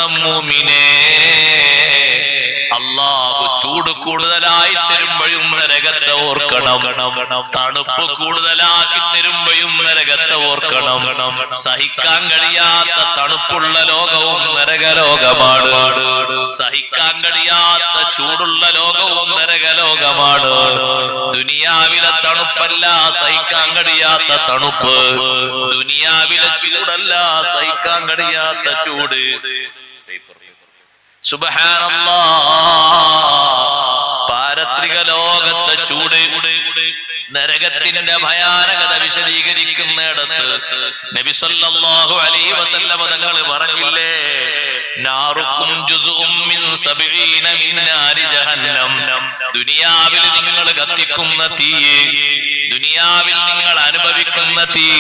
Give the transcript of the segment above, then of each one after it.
ഓർക്കണം മൂമിനേ, അല്ലാഹു ചൂട് കൂടുതലായി തരുമ്പോഴും നരകത്തെ ഓർക്കണം, തണുപ്പ് കൂടുതലാക്കി തരുമ്പോഴും നരകത്തെ ഓർക്കണം. സഹിക്കാൻ കഴിയാത്ത തണുപ്പുള്ള ലോകവും നരകലോകമാണ്, സഹിക്കാൻ കഴിയാത്ത ചൂടുള്ള ലോകവും നരകലോകമാണ്. ദുനിയാവിലെ തണുപ്പല്ല സഹിക്കാൻ കഴിയാത്ത തണുപ്പ്, ദുനിയാവിലെ ചൂടല്ല സഹിക്കാൻ കഴിയാത്ത ചൂട്. സുബ്ഹാനല്ലാഹ്, പാരത്രിക ലോകത്തെ ചൂട്, നരകത്തിന്റെ ഭയാനകത വിശദീകരിക്കുന്നിടത്ത് നബി സല്ലല്ലാഹു അലൈഹി വസല്ലം തങ്ങൾ പറഞ്ഞില്ലേ, നാറുക്കും ജുസുഉം മിൻ 70 മിൻ നാരി ജഹന്നം. ദുനിയാവിൽ നിങ്ങൾ കത്തിക്കുന്ന തീ, ദുനിയാവിൽ നിങ്ങൾ അനുഭവിക്കുന്ന തീ,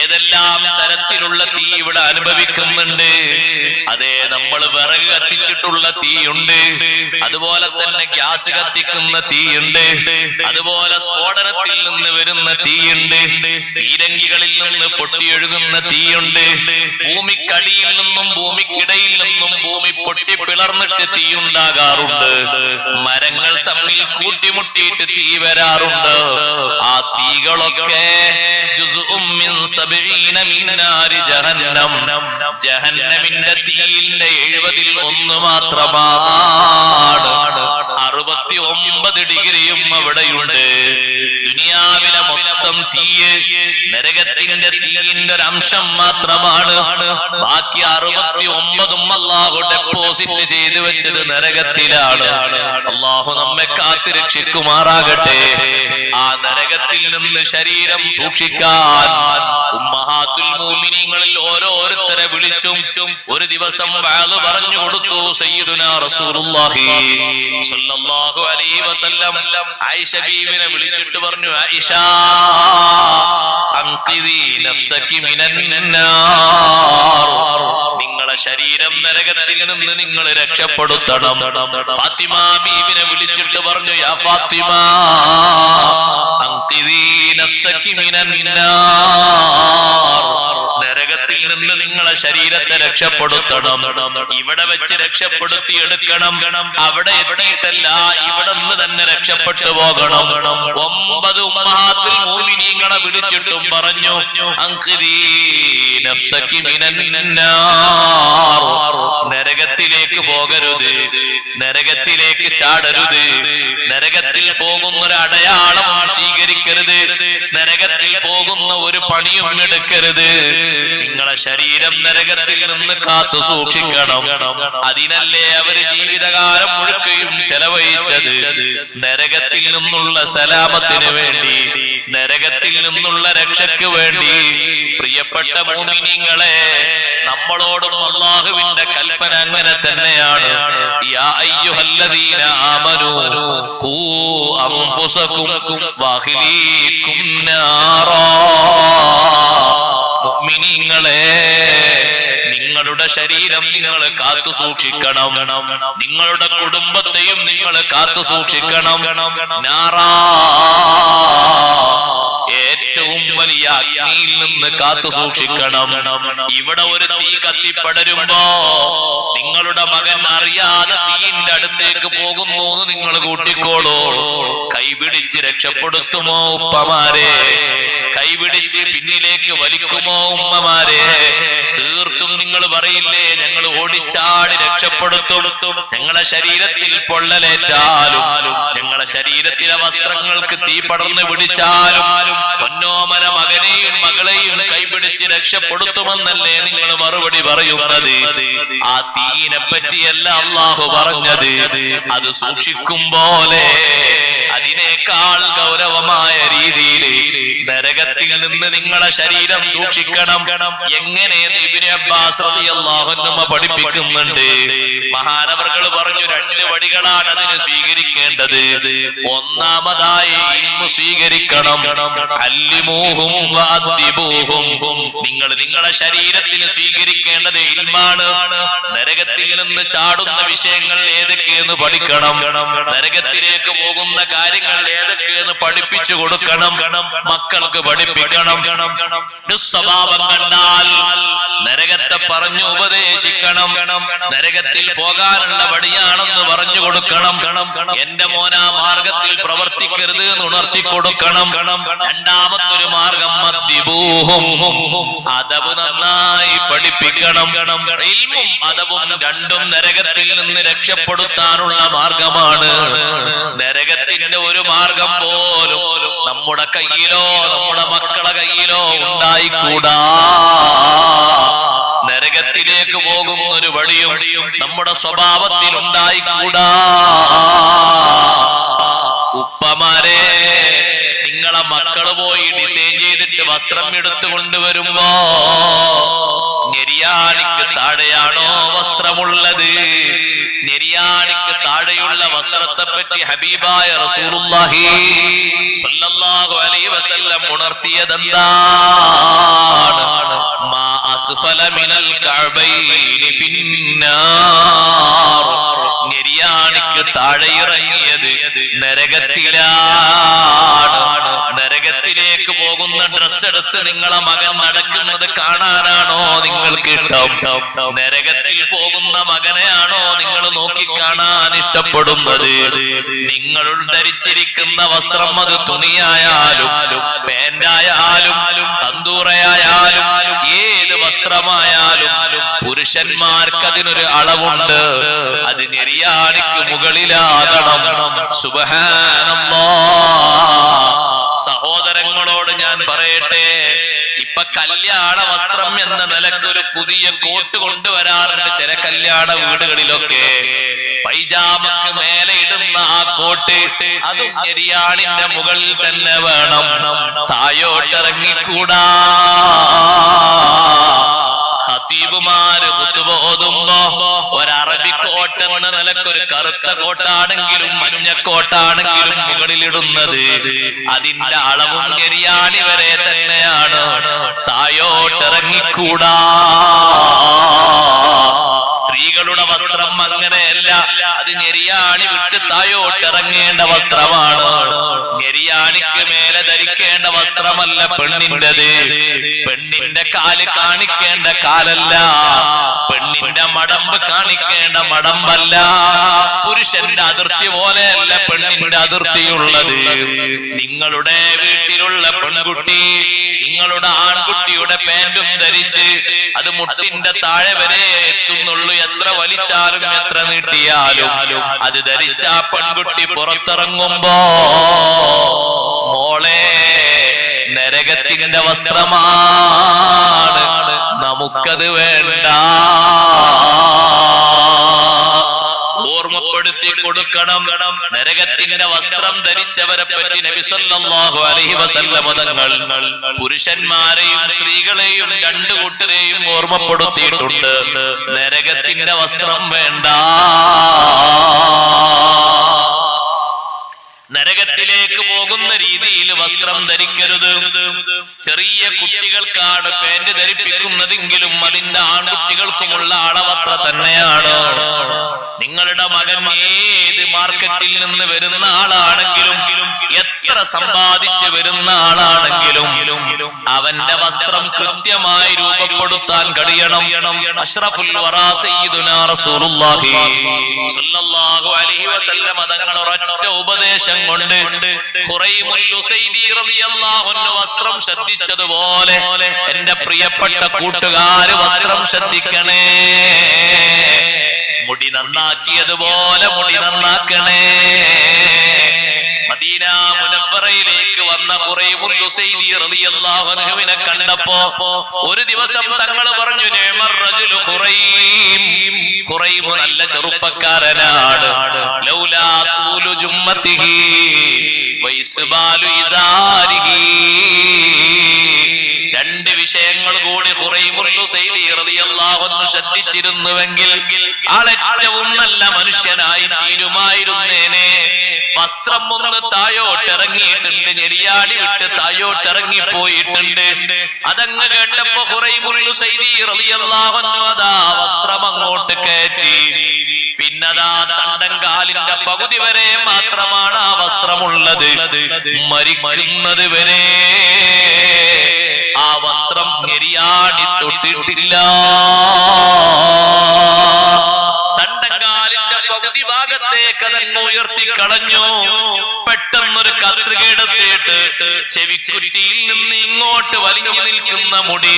ഏതെല്ലാം തരത്തിലുള്ള തീ ഇവിടെ അനുഭവിക്കുന്നുണ്ട്. അതെ, നമ്മൾ വിറക് കത്തിച്ചിട്ടുള്ള തീയുണ്ട്, അതുപോലെ തന്നെ ഗ്യാസ് കത്തിക്കുന്ന തീയുണ്ട്, അതുപോലെ സ്ഫോടനത്തിൽ നിന്ന് വരുന്ന തീയുണ്ട്, പീരങ്കികളിൽ നിന്ന് പൊട്ടിയൊഴുകുന്ന തീയുണ്ട്, ഭൂമിക്കടിയിൽ നിന്നും ഭൂമിക്കിടയിൽ നിന്നും ഭൂമി പൊട്ടി പിളർന്നിട്ട് തീയുണ്ടാകാറുണ്ട്, മരങ്ങൾ തമ്മിൽ കൂട്ടിമുട്ടിയിട്ട് തീ വരാറുണ്ട്. ആ തീകളൊക്കെ ജഹന്നമിന്റെ തീയിന്റെ 70 മാത്രമാണ്. 69 ഡിഗ്രിയും അവിടെയുണ്ട്. ദുനിയാവിലെ മൊത്തം തീയ് നരകത്തിന്റെ തീയിന്റെ ഒരു അംശം മാത്രമാണ്. ബാക്കി 69 അല്ലാഹു ഡെപ്പോസിറ്റ് ചെയ്തു വെച്ചത് നരകത്തിലാണ്. അല്ലാഹു നമ്മെ കാത്തുരക്ഷിക്കുമാറാകട്ടെ. ആ നരകത്തിൽ നിന്ന് ശരീരം സൂക്ഷിക്കാൻ ഉമ്മഹാത്തുൽ മുഅ്മിനീങ്ങളിൽ ഓരോരുത്തരെ വിളിച്ചും ഒരു ദിവസം വഅദ് പറഞ്ഞു കൊടുത്തു സയ്യിദുനാ റസൂലുള്ളാഹി സ്വല്ലല്ലാഹു അലൈഹി വസല്ലം. ആയിഷ ബീവിനെ വിളിച്ചിട്ട് പറഞ്ഞു, ആയിഷ അൻഖിദി നഫ്സകി മിനന്നാർ, നിങ്ങളെ ശരീരം നരകത്തിൽ നിന്ന് നിങ്ങൾ രക്ഷപ്പെടുത്തണം. ഫാത്തിമ ബീവിനെ വിളിച്ചിട്ട് പറഞ്ഞു, യാ ഫാത്തിമ അൻഖിദി നഫ്സകി മിനന്നാർ, നരകത്തിൽ നിന്ന് നിങ്ങളെ ശരീരത്തെ രക്ഷപ്പെടുത്തണം. ഇവിടെ വെച്ച് രക്ഷപ്പെടുത്തിയെടുക്കണം, അവിടെ എത്തിയിട്ടല്ല, ഇവിടെ നിന്ന് തന്നെ രക്ഷപ്പെട്ടു പോകണം. 9 ഉമ്മഹാത്തുൽ മുഅ്മിനീങ്ങളെ വിളിച്ചിട്ടും പറഞ്ഞു, അൻഖിദി നഫ്സകി മിനന്നാർ, നരകത്തിലേക്ക് പോകരുത്, നരകത്തിലേക്ക് ചാടരുത്, നരകത്തിൽ പോകുന്ന ഒരു അടയാളം സ്വീകരിക്കരുത്, നരകത്തിൽ പോകുന്ന ഒരു പണിയും എടുക്കരുത്. നിങ്ങളെ ശരീരം നരകത്തിൽ നിന്ന് കാത്തു സൂക്ഷിക്കണം. അതിനല്ലേ അവര് ജീവിതകാലം മുഴുക്കയും ചെലവഴിച്ചത്, നരകത്തിൽ നിന്നുള്ള സലാമത്തിന് വേണ്ടി, നരകത്തിൽ നിന്നുള്ള രക്ഷയ്ക്ക് വേണ്ടി. പ്രിയപ്പെട്ട മുഅ്മിനീങ്ങളെ, നമ്മളോടും അല്ലാഹുവിന്റെ കൽപ്പന അങ്ങനെ തന്നെയാണ്. യാ അയ്യുഹല്ലദീന ആമനൂ ഖൂ അൻഫുസകും വഅഹ്ലീകും നാറാ, മുഅ്മിനീങ്ങളെ, നിങ്ങളുടെ ശരീരം നിങ്ങൾ കാത്തു സൂക്ഷിക്കണം, നിങ്ങളുടെ കുടുംബത്തെയും നിങ്ങൾ കാത്തു സൂക്ഷിക്കണം. നാറാ, ഏറ്റവും വലിയ അഗ്നിയിൽ നിന്ന് കാത്തു സൂക്ഷിക്കണം. ഇവിടെ ഒരു തീ കത്തിപ്പടരുമ്പോ നിങ്ങളുടെ മകൻ അറിയാതെ തീയിന്റെ അടുത്തേക്ക് പോകുന്നു എന്ന് നിങ്ങൾ കൂട്ടിക്കോളൂ. കൈപിടിച്ച് രക്ഷപ്പെടുത്തുമോ ഉപ്പമാരെ? കൈപിടിച്ച് പിന്നിലേക്ക് വലിക്കുമോ ഉമ്മമാരെ? തീർത്തും നിങ്ങൾ പറയില്ലേ, ഞങ്ങൾ ഓടിച്ചാടി രക്ഷപ്പെടുത്തും. ഞങ്ങളെ ശരീരത്തിൽ പൊള്ളലേറ്റാലും, ഞങ്ങളെ ശരീരത്തിലെ വസ്ത്രങ്ങൾക്ക് തീ പടർന്ന് പിടിച്ചാലും പൊന്നോമന മകനെയും മകളെയും കൈപിടിച്ച് രക്ഷപ്പെടുത്തുമെന്നല്ലേ നിങ്ങൾ മറുപടി പറയുന്നത്? ആ തീയിനെ പറ്റിയല്ല അല്ലാഹു പറഞ്ഞത്. അത് സൂക്ഷിക്കും പോലെ അതിനേക്കാൾ ഗൗരവമായ രീതിയിൽ നരകത്തിൽ നിന്ന് നിങ്ങളെ ശരീരം സൂക്ഷിക്കണം. എങ്ങനെ ഇബ്നു അബ്ബാസ് റളിയല്ലാഹു അൻഹു പഠിപ്പിക്കുന്നുണ്ട്. മഹാനവർകൾ പറഞ്ഞു, 2 വഴികളാണ് അതിന് സ്വീകരിക്കേണ്ടത്. ഒന്നാമതായി ഇൽമു സ്വീകരിക്കണം. അല്ലിമൂഹും വഅദ്ദിബൂഹും. നിങ്ങൾ നിങ്ങളുടെ ശരീരത്തിന് സ്വീകരിക്കേണ്ടത് ഇൽമാണ്. നരകത്തിൽ നിന്ന് ചാടുന്ന വിഷയങ്ങൾ ഏതൊക്കെയെന്ന് പഠിക്കണം. നരകത്തിലേക്ക് പോകുന്ന കാര്യങ്ങൾ ഏതൊക്കെയെന്ന് പഠിപ്പിച്ചു കൊടുക്കണം. മക്കൾക്ക് പഠിപ്പിക്കണം. ദുസ്വഭാവം കണ്ടാൽ നരകത്തെ പറഞ്ഞു ഉപദേശിക്കണം. നരകത്തിൽ പോകാനുള്ള വഴിയാണെന്ന് പറഞ്ഞു കൊടുക്കണം. എന്റെ മോനാ മാർഗത്തിൽ പ്രവർത്തിക്കരുത് എന്ന് ഉണർത്തി കൊടുക്കണം. രണ്ടാമത്തൊരു മാർഗം മദ്ദിബൂഹും, അദബ് നന്നായി പഠിപ്പിക്കണം. ഇൽമും അദബും രണ്ടും നരകത്തിൽ നിന്ന് രക്ഷപ്പെടുത്താനുള്ള മാർഗമാണ്. നരകത്തിന്റെ ഒരു മാർഗം പോലും നമ്മുടെ കയ്യിലോ നമ്മുടെ മക്കളെ കയ്യിലോ ഉണ്ടായിക്കൂടാ. നരകത്തിലേക്ക് പോകുന്ന ഒരു വഴിയും നമ്മുടെ സ്വഭാവത്തിൽ ഉണ്ടായിക്കൂടാ. ഉപ്പമാരെ, നിങ്ങളെ മക്കള് പോയി ഡിസൈൻ ചെയ്തിട്ട് വസ്ത്രം എടുത്തു കൊണ്ടുവരുമ്പോ ഞെരിയാണിക്ക് താഴെയാണോ വസ്ത്രമുള്ളത്? ഞെരിയാണിക്ക് താഴെയുള്ള വസ്ത്രത്തെ പറ്റി ഹബീബായ റസൂലുള്ളാഹി സ്വല്ലല്ലാഹു അലൈഹി വസല്ലം ഉണർത്തിയതെന്താണ്? മാ അസ്ഫല മിനൽ കഅബൈനി ഫിന്നാർ. ഞെരിയാണിക്ക് താഴെ ഇറങ്ങിയത് നരകത്തിലാണ്. നരകത്തിലേക്ക് പോകുന്ന ഡ്രസ് എടുത്ത് നിങ്ങളെ മകൻ നടക്കുന്നത് കാണാനാണോ നിങ്ങൾക്ക് ഇഷ്ടം? നരകത്തിൽ പോകുന്ന മകനെയാണോ നിങ്ങൾ നോക്കി കാണാൻ ഇഷ്ടപ്പെടുന്നത്? നിങ്ങൾ ധരിച്ചിരിക്കുന്ന വസ്ത്രം അത് തുണിയായാലും പാന്റായാലും തന്തൂറയായാലും ഏത് വസ്ത്രമായാലും പുരുഷന്മാർക്ക് അതിനൊരു അളവുണ്ട്. അത് ഞെരിയാണിക്ക് മുകളിലാകണം. സുബ്ഹാനല്ലാഹ്. സഹോദരങ്ങളോട് ഞാൻ പറയട്ടെ, ഇപ്പൊ കല്യാണ വസ്ത്രം എന്ന നിലക്ക് ഒരു പുതിയ കോട്ട് കൊണ്ടുവരാറുണ്ട് ചില കല്യാണ വീടുകളിലൊക്കെ. പൈജാമക്ക് മേലെ ഇടുന്ന ആ കോട്ട് അതും ഞെരിയാണിന്റെ മുകളിൽ തന്നെ വേണം. തായോട്ടിറങ്ങിക്കൂടാ. ഖതീബുമാര് ഖുതുബ ഓതുമ്പോ ഒരറബി കോട്ട് എന്ന നിലക്കൊരു കറുത്ത കോട്ടാണെങ്കിലും മഞ്ഞക്കോട്ടാണെങ്കിലും മുകളിലിടുന്നത് അതിന്റെ അളവും ഞെരിയാണി വരെ തന്നെയാണ്. തായോട്ടിറങ്ങിക്കൂടാ. സ്ത്രീകളുടെ വസ്ത്രം അങ്ങനെയല്ല. അത് ഞെരിയാണി വിട്ട് തായോട്ടിറങ്ങേണ്ട വസ്ത്രമാണ്. ഞെരിയാണിക്ക് മേലെ ധരിക്കേണ്ട വസ്ത്രമല്ല പെണ്ണിൻ്റെത്. പെണ്ണിന്റെ കാല് കാണിക്കേണ്ട കാലല്ല. പെണ്ണിന്റെ മടമ്പ് കാണിക്കേണ്ട മടമ്പല്ല. പുരുഷന്റെ അതിർത്തി പോലെയല്ല പെണ്ണിന്റെ അതിർത്തിയുള്ളത്. നിങ്ങളുടെ വീട്ടിലുള്ള പെൺകുട്ടി നിങ്ങളുടെ ആൺകുട്ടിയുടെ പാന്റും ധരിച്ച് അത് മുട്ടിന്റെ താഴെ വരെ എത്തുന്നുള്ളൂ. എത്ര വലിച്ചാലും എത്ര നീട്ടിയാലും അത് ധരിച്ച ആ പെൺകുട്ടി പുറത്തിറങ്ങുമ്പോ മോളെ നരകത്തിന്റെ വസ്ത്രമാണ്, നമുക്കത് വേണ്ട. ഓർമ്മപ്പെടുത്തി കൊടുക്കണം. നരകത്തിന്റെ വസ്ത്രം ധരിച്ചവരെ പറ്റി നബി സല്ലല്ലാഹു അലൈഹി വസല്ലം തങ്ങൾ പുരുഷന്മാരെയും സ്ത്രീകളെയും രണ്ടു കൂട്ടരെയും ഓർമ്മപ്പെടുത്തിയിട്ടുണ്ട്. നരകത്തിന്റെ വസ്ത്രം വേണ്ട. നരകത്തിലേക്ക് പോകുന്ന രീതിയിൽ വസ്ത്രം ധരിക്കരുത്. ചെറിയ കുട്ടികൾക്കാണ് പാന്റ് ധരിപ്പിക്കുന്നതെങ്കിലും അതിന്റെ ആൺകുട്ടികൾക്കുമുള്ള അളവത്ര തന്നെയാണ്. നിങ്ങളുടെ മകൻ ഏത് മാർക്കറ്റിൽ നിന്ന് വരുന്ന ആളാണെങ്കിലും എത്ര സമ്പാദിച്ച് വരുന്ന ആളാണെങ്കിലും അവന്റെ വസ്ത്രം കൃത്യമായി രൂപപ്പെടുത്താൻ കഴിയണം. അഷ്റഫുൽ വറാ സയ്യിദുനാ റസൂലുള്ളാഹി സ്വല്ലല്ലാഹു അലൈഹി വസല്ലം തങ്ങൾ ഒരൊറ്റ ഉപദേശം കൊണ്ട് ഖുറൈമുൽ ഉസൈദി റളിയല്ലാഹു അൻഹു വസ്ത്രം ശ്രദ്ധിച്ചതുപോലെ എന്റെ പ്രിയപ്പെട്ട കൂട്ടുകാര് വസ്ത്രം ശ്രദ്ധിക്കണേ. മുടി നന്നാക്കിയതുപോലെ മുടി നന്നാക്കണേ. മദീന മുനവ്വറയിലേക്ക് വന്ന ഖുറൈമുൽ ഉസൈദി റളിയല്ലാഹു അൻഹുവിനെ കണ്ടപ്പോ ഒരു ദിവസം തങ്ങൾ പറഞ്ഞു, നിഅമർ റജുലു ഖുറൈം. ഖുറൈം നല്ല ചെറുപ്പക്കാരനാണ്. ലൗലാ തൂലു ജുമ്മതിഹി വൈസ്ബാലു ഇസാരിഹി. രണ്ട് രണ്ട് വിഷയങ്ങൾ കൂടി ഖുറൈമുൽ ലുസൈലി റളിയല്ലാഹു അൻഹു ശ്രദ്ധിച്ചിരുന്നുവെങ്കിൽ ആളേറ്റവും നല്ല മനുഷ്യനായി തീരുമായിരുന്നേനെ. വസ്ത്രം ഒന്ന് തായോട്ടിറങ്ങിയിട്ടുണ്ട്, ഞെരിയാടി വിട്ട് തായോട്ടിറങ്ങിപ്പോയിട്ടുണ്ട്. അതങ്ങ് കേട്ടപ്പോ ഖുറൈമുൽ ലുസൈലി റളിയല്ലാഹു അൻഹു അതാ വസ്ത്രം അങ്ങോട്ട് കയറ്റി. പിന്നതാ തണ്ടങ്കാലിന്റെ പകുതി വരെ മാത്രമാണ് ആ വസ്ത്രമുള്ളത്. മരിക്കുന്നത് വരെ ആ വസ്ത്രം ഞെരിയാടി തൊട്ടിട്ടില്ല. തണ്ടങ്കാലിന്റെ പകുതി ഭാഗത്തേക്ക് അതങ്ങ് ഉയർത്തിക്കളഞ്ഞു. പെട്ടെന്നൊരു കത്രികയെടുത്തിട്ട് ചെവിക്കുറ്റിയിൽ നിന്ന് ഇങ്ങോട്ട് വലിഞ്ഞു നിൽക്കുന്ന മുടി,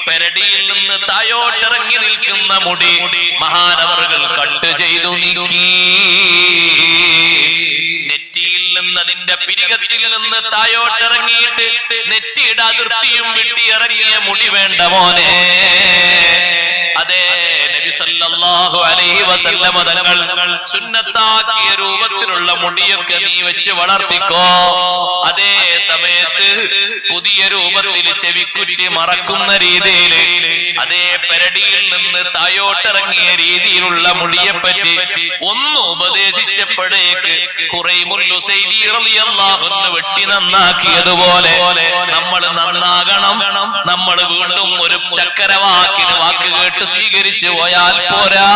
പെരടിയിൽ നിന്ന് തായോട്ടിറങ്ങി നിൽക്കുന്ന മുടി മഹാനവറുകൾ കട്ട് ചെയ്തു നീക്കി. നെറ്റിയിൽ നിന്ന് അതിന്റെ പിരികത്തിൽ നിന്ന് തായോട്ടിറങ്ങിയിട്ട് നെറ്റിയുടെ അതിർത്തിയും വിട്ടിയിറങ്ങിയ മുടി വേണ്ട മോനെ. അതേ നബി സല്ലല്ലാഹു അലൈഹി വസല്ലം തങ്ങൾ സുന്നത്താക്കിയ രൂപത്തിലുള്ള മുടിയൊക്കെ നീ വെച്ച് വളർത്തിക്കോ. അതേ സമയത്ത് പുതിയ രൂപത്തിൽ ചെവിക്കുറ്റി മറക്കുന്ന രീതിയിൽ, അതേ പെരടിയിൽ നിന്ന് തായോട്ടിറങ്ങിയ രീതിയിലുള്ള മുടിയെ പറ്റി ഒന്ന് ഉപദേശിച്ചപ്പോഴേക്ക് ഖുറൈമുൽ ലുസൈലി റളിയല്ലാഹു അൻഹു വെട്ടി നന്നാക്കിയതുപോലെ നമ്മൾ നന്നാകണം. നമ്മൾ വീണ്ടും ഒരു ചക്കരവാക്കിന് വാക്ക് കേട്ട് സ്വീകരിച്ചു പോയാൽ പോരാ.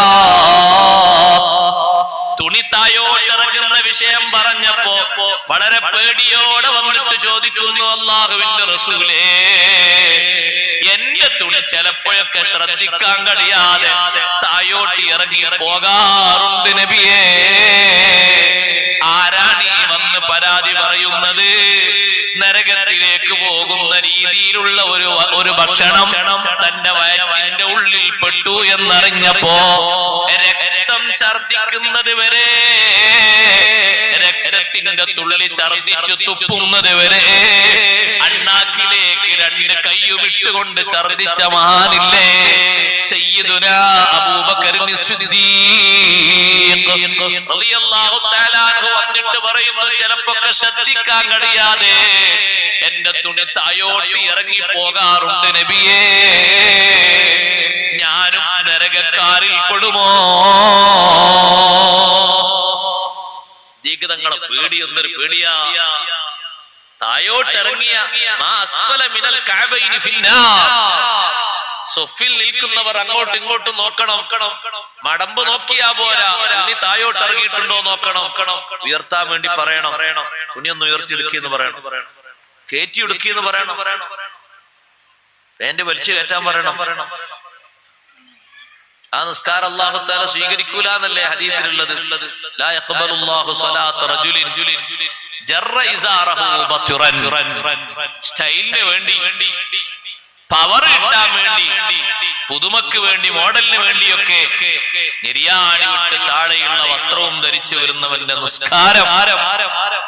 തുണി തായോട്ടിറങ്ങുന്ന വിഷയം പറഞ്ഞപ്പോ വളരെ പേടിയോടെ വന്നിട്ട് ചോദിക്കുന്നു, അല്ലാഹുവിന്റെ റസൂലേ, എന്റെ തുണി ചിലപ്പോഴൊക്കെ ശ്രദ്ധിക്കാൻ കഴിയാതെ തായോട്ടി ഇറങ്ങി പോകാറുണ്ട് നബിയേ. ആരാണ് ഈ വന്ന് പരാതി പറയുന്നത്? നരകത്തിലേക്ക് പോകുന്ന രീതിയിലുള്ള ഒരു ഭക്ഷണം തന്റെ വയറ്റിന്റെ ഉള്ളിൽ പെട്ടു എന്നറിഞ്ഞപ്പോ രക്തം ഛർദിക്കുന്നത് വരെ, രക്തത്തിന്റെ തുള്ളി ഛർദിച്ചു തുപ്പുന്നത് വരെ അണ്ണാക്കിലേക്ക് രണ്ട് കൈയുമിട്ടുകൊണ്ട് ഛർദിച്ച മഹാനില്ലേ സയ്യിദുനാ അബൂബക്കർ സിദ്ദീഖ് റളിയല്ലാഹു തആല അൻഹു വന്നിട്ട് പറയുന്നു, ചിലപ്പൊക്കെ ശ്രദ്ധിക്കാൻ കഴിയാതെ എന്റെ തുണി തായോട്ടി ഇറങ്ങി പോകാറുണ്ട് നബിയേ. ഞാനും നരകക്കാരിൽ പെടുമോ? ദീർഘതങ്ങളെ പേടിയൊന്നൊരു പേടിയാ. തായോട്ടിറങ്ങിയ സൊഫിൽ നിൽക്കുന്നവർ അങ്ങോട്ടും ഇങ്ങോട്ടും നോക്കണം. മടമ്പ് നോക്കിയാ പോരാ, തുണി തായോട്ട് ഇറങ്ങിയിട്ടുണ്ടോ നോക്കണം. ഉയർത്താൻ വേണ്ടി പറയണം, തുണി ഒന്ന് ഉയർത്തിയെടുക്കിയെന്ന് പറയണം, കയറ്റിയെടുക്കിയെന്ന് പറയണം, പാന്റ് വലിച്ചു കയറ്റാൻ പറയണം. ആ നിസ്കാരം അല്ലാഹു തആല സ്വീകരിക്കൂല എന്നല്ലേ ഹദീസിലുള്ളത്. ലാ യഖ്ബലുല്ലാഹു സ്വലാത്ത റജുലിൻ ജറ ഇസാറഹു ബത്റൻ. സ്റ്റൈലിന് വേണ്ടി, പവർ കിട്ടാൻ വേണ്ടി, പുതുമക്ക് വേണ്ടി, മോഡലിന് വേണ്ടിയൊക്കെ നിര്യാണി വിട്ട് താഴെയുള്ള വസ്ത്രവും ധരിച്ചു വരുന്നവന്റെ നിസ്കാരം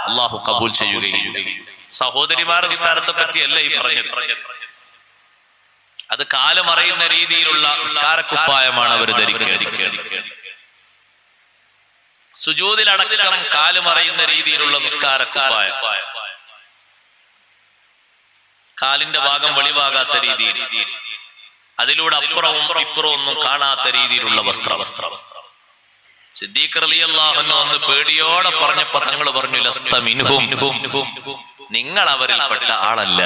അല്ലാഹു കബൂൽ ചെയ്യുകയില്ല. സഹോദരിമാരുടെ നിസ്കാരത്തെ പറ്റിയല്ല ഈ പറഞ്ഞത്. അത് കാലം അറിയുന്ന രീതിയിലുള്ള നിസ്കാരക്കുപ്പായമാണ് അവർ ധരിക്കേണ്ടത്. സുജൂദിലടക്കം കാലം അറിയുന്ന രീതിയിലുള്ള നിസ്കാരക്കുപ്പായം, കാലിന്റെ ഭാഗം വെളിവാകാത്ത രീതിയിൽ, അതിലൂടെ അപ്പുറവും ഇപ്പുറവും ഒന്നും കാണാത്ത രീതിയിലുള്ള വസ്ത്രം. സിദ്ദീഖ് റളിയല്ലാഹു അൻഹു അന്ന് പേടിയോടെ പറഞ്ഞപ്പോ തങ്ങൾ പറഞ്ഞു, ലസ്ത മിൻഹും, നിങ്ങൾ അവരിൽപ്പെട്ട ആളല്ല,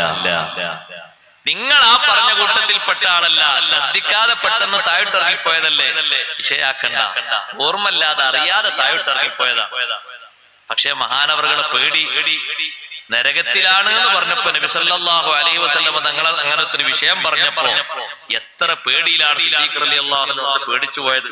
നിങ്ങൾ ആ പറഞ്ഞ കൂട്ടത്തിൽപ്പെട്ട ആളല്ല. ശ്രദ്ധിക്കാതെ പെട്ടെന്ന് താഴോട്ടിറങ്ങിപ്പോയതല്ലേ, വിഷയാക്കണ്ട. ഓർമ്മല്ലാതെ അറിയാതെ താഴോട്ടിറങ്ങിപ്പോയതാ. പക്ഷെ മഹാനവറുകളെ പേടി നരകത്തിലാണ് എന്ന് പറഞ്ഞപ്പോ നബി സല്ലല്ലാഹു അലൈഹി വസല്ലം തങ്ങൾ അങ്ങനത്തെ ഒരു വിഷയം പറഞ്ഞപ്പോ എത്ര പേടിയിലാണ് സിദ്ദീഖ് റളിയല്ലാഹു അൻഹു പേടിച്ചു പോയത്.